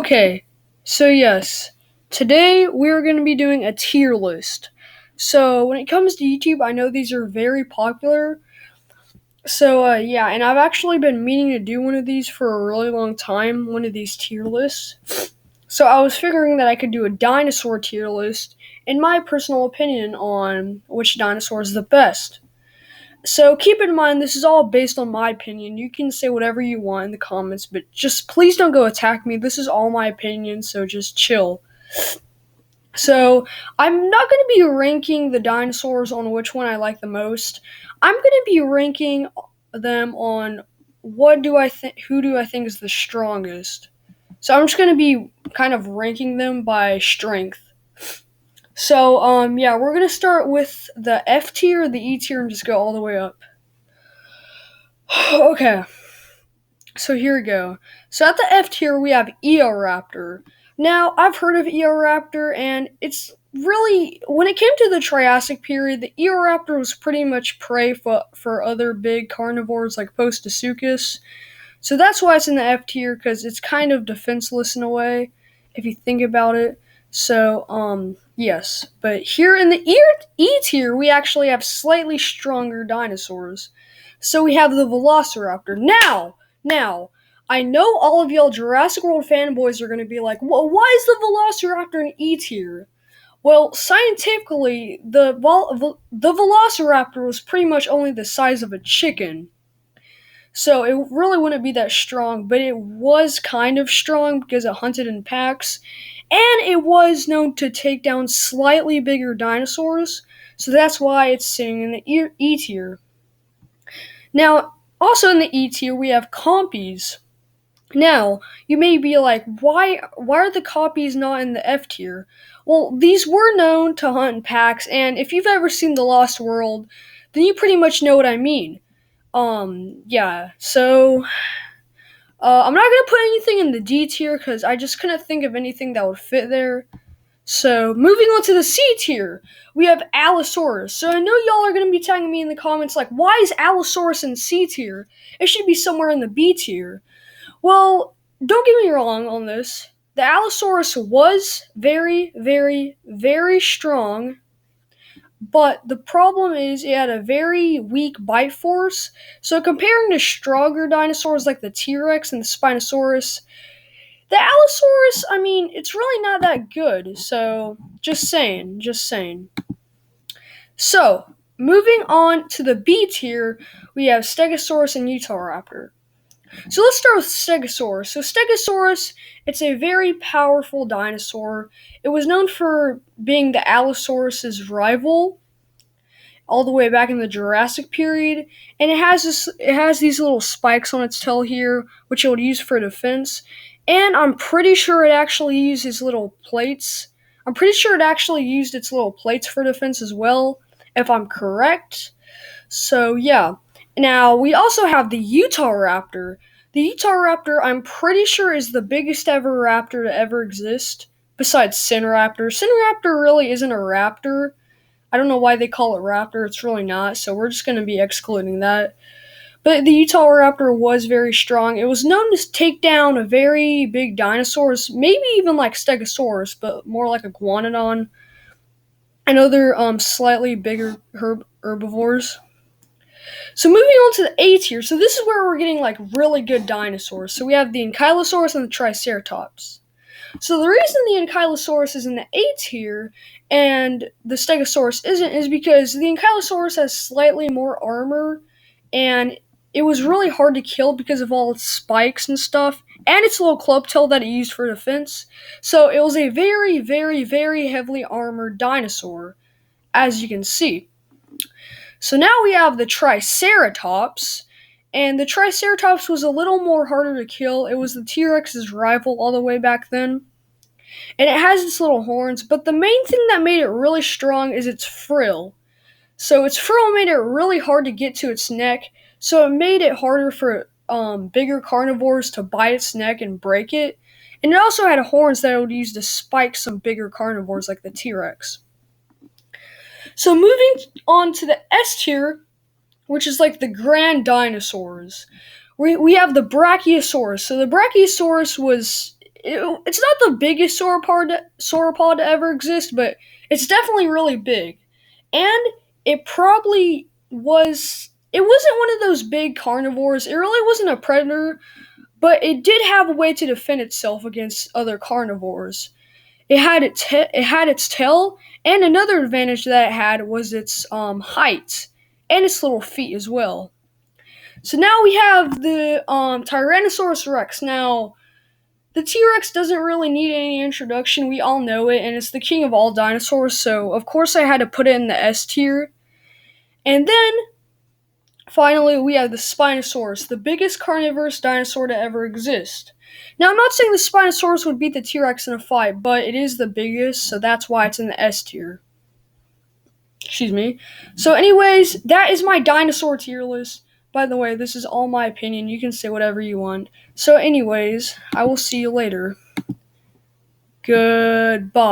Okay, so yes, today we're going to be doing a tier list. So when it comes to YouTube, I know these are very popular. So yeah, and I've actually been meaning to do one of these for a really long time, one of these tier lists. So I was figuring that I could do a dinosaur tier list, in my personal opinion, on which dinosaur is the best. So keep in mind, this is all based on my opinion. You can say whatever you want in the comments, but just please don't go attack me. This is all my opinion, so just chill. So I'm not going to be ranking the dinosaurs on which one I like the most. I'm going to be ranking them on who do I think is the strongest. So I'm just going to be kind of ranking them by strength. So yeah, we're going to start with the F tier, the E tier, and just go all the way up. Okay, so here we go. So at the F tier, we have Eoraptor. Now, I've heard of Eoraptor, and it's really, when it came to the Triassic period, the Eoraptor was pretty much prey for other big carnivores like Postosuchus. So that's why it's in the F tier, because it's kind of defenseless in a way, if you think about it. So, yes. But here in the E tier, we actually have slightly stronger dinosaurs. So we have the Velociraptor. Now, I know all of y'all Jurassic World fanboys are going to be like, well, why is the Velociraptor in E tier? Well, scientifically, the Velociraptor was pretty much only the size of a chicken. So it really wouldn't be that strong, but it was kind of strong because it hunted in packs. And it was known to take down slightly bigger dinosaurs. So that's why it's sitting in the E tier. Now, also in the E tier, we have compies. Now, you may be like, why are the compies not in the F tier? Well, these were known to hunt in packs, and if you've ever seen The Lost World, then you pretty much know what I mean. Yeah, so I'm not gonna put anything in the D tier because I just couldn't think of anything that would fit there. So, moving on to the C tier, we have Allosaurus. So, I know y'all are going to be tagging me in the comments like, why is Allosaurus in C tier? It should be somewhere in the B tier. Well, don't get me wrong on this. The Allosaurus was very, very, very strong, but the problem is it had a very weak bite force. So, comparing to stronger dinosaurs like the T-Rex and the Spinosaurus, the Allosaurus, I mean, it's really not that good. So, just saying. So, moving on to the B tier, we have Stegosaurus and Utahraptor. So let's start with Stegosaurus. So Stegosaurus, it's a very powerful dinosaur. It was known for being the Allosaurus's rival all the way back in the Jurassic period, and it has these little spikes on its tail here, which it would use for defense. And I'm pretty sure it actually used its little plates. I'm pretty sure it actually used its little plates for defense as well, if I'm correct. So yeah. Now we also have the Utahraptor. The Utahraptor, I'm pretty sure, is the biggest ever raptor to ever exist, besides Cineraptor. Cineraptor really isn't a raptor. I don't know why they call it raptor. It's really not, so we're just going to be excluding that. But the Utahraptor was very strong. It was known to take down a very big dinosaurs, maybe even like Stegosaurus, but more like Iguanodon and other slightly bigger herbivores. So moving on to the A tier. So this is where we're getting like really good dinosaurs. So we have the Ankylosaurus and the Triceratops. So the reason the Ankylosaurus is in the A tier and the Stegosaurus isn't is because the Ankylosaurus has slightly more armor, and it was really hard to kill because of all its spikes and stuff, and its little club tail that it used for defense. So it was a very, very, very heavily armored dinosaur, as you can see. So now we have the Triceratops, and the Triceratops was a little more harder to kill. It was the T-Rex's rival all the way back then. And it has its little horns, but the main thing that made it really strong is its frill. So its frill made it really hard to get to its neck, so it made it harder for bigger carnivores to bite its neck and break it. And it also had horns that it would use to spike some bigger carnivores like the T-Rex. So moving on to the S tier, which is like the grand dinosaurs, we have the Brachiosaurus. So the Brachiosaurus it's not the biggest sauropod to ever exist, but it's definitely really big. And it probably was. It wasn't one of those big carnivores. It really wasn't a predator, but it did have a way to defend itself against other carnivores. It had its tail, and another advantage that it had was its height and its little feet as well. So now we have the Tyrannosaurus Rex. Now the T Rex doesn't really need any introduction. We all know it, and it's the king of all dinosaurs. So of course I had to put it in the S tier. And then finally, we have the Spinosaurus, the biggest carnivorous dinosaur to ever exist. Now, I'm not saying the Spinosaurus would beat the T Rex in a fight, but it is the biggest, so that's why it's in the S tier. Excuse me. So, anyways, that is my dinosaur tier list. By the way, this is all my opinion. You can say whatever you want. So, anyways, I will see you later. Goodbye.